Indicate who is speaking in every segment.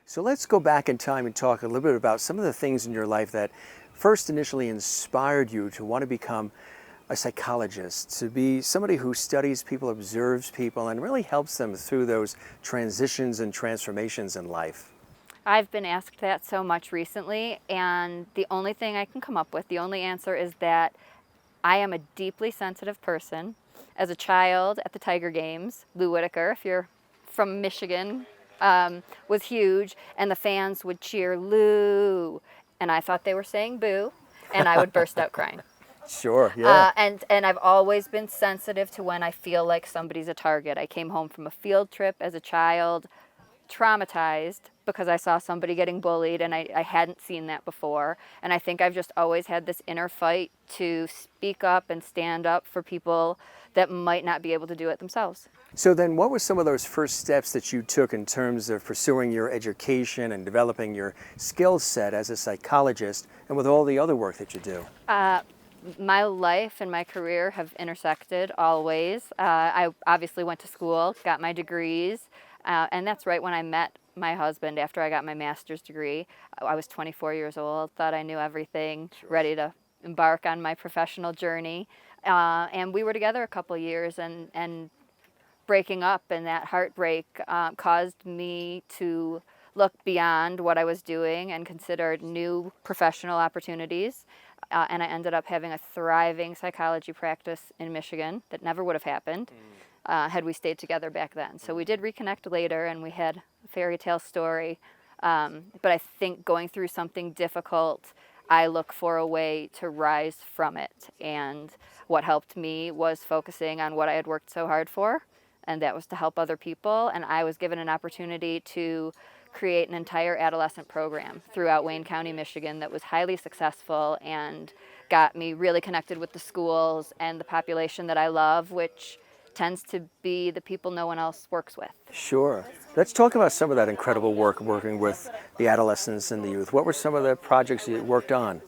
Speaker 1: So let's go back in time and talk a little bit about some of the things in your life that first initially inspired you to want to become a psychologist, to be somebody who studies people, observes people, and really helps them through those transitions and transformations in life.
Speaker 2: I've been asked that so much recently, and the only thing I can come up with, the only answer is that I am a deeply sensitive person. As a child at the Tiger Games, Lou Whitaker, if you're from Michigan, was huge, and the fans would cheer Lou, and I thought they were saying boo, and I would burst out crying.
Speaker 1: Sure, yeah.
Speaker 2: And I've always been sensitive to when I feel like somebody's a target. I came home from a field trip as a child, traumatized because I saw somebody getting bullied and I hadn't seen that before. And I think I've just always had this inner fight to speak up and stand up for people that might not be able to do it themselves.
Speaker 1: So then what were some of those first steps that you took in terms of pursuing your education and developing your skill set as a psychologist and with all the other work that you do?
Speaker 2: My life and my career have intersected always. I obviously went to school, got my degrees, and that's right when I met my husband after I got my master's degree. I was 24 years old, thought I knew everything, ready to embark on my professional journey. And we were together a couple years, and breaking up and that heartbreak caused me to look beyond what I was doing and considered new professional opportunities. And I ended up having a thriving psychology practice in Michigan that never would have happened had we stayed together back then. So we did reconnect later, and we had a fairy tale story. But I think going through something difficult, I look for a way to rise from it. And what helped me was focusing on what I had worked so hard for, and that was to help other people. And I was given an opportunity to create an entire adolescent program throughout Wayne County, Michigan that was highly successful and got me really connected with the schools and the population that I love, which tends to be the people no one else works with.
Speaker 1: Sure. Let's talk about some of that incredible work working with the adolescents and the youth. What were some of the projects you worked on?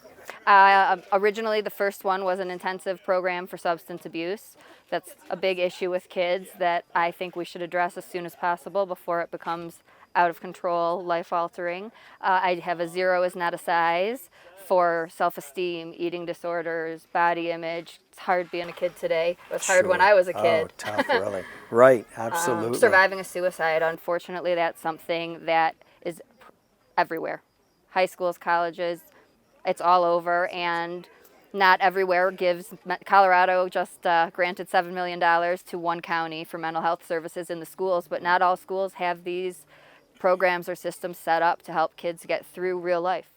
Speaker 2: Originally, the first one was an intensive program for substance abuse. That's a big issue with kids that I think we should address as soon as possible before it becomes out of control, life-altering. I have a 0 is not a size for self-esteem, eating disorders, body image. It's hard being a kid today. It was hard when I was a kid.
Speaker 1: Oh, tough, really. Right, absolutely.
Speaker 2: Surviving a suicide, unfortunately, that's something that is everywhere. High schools, colleges, it's all over, and not everywhere gives. Colorado just granted $7 million to one county for mental health services in the schools, but not all schools have these programs or systems set up to help kids get through real life.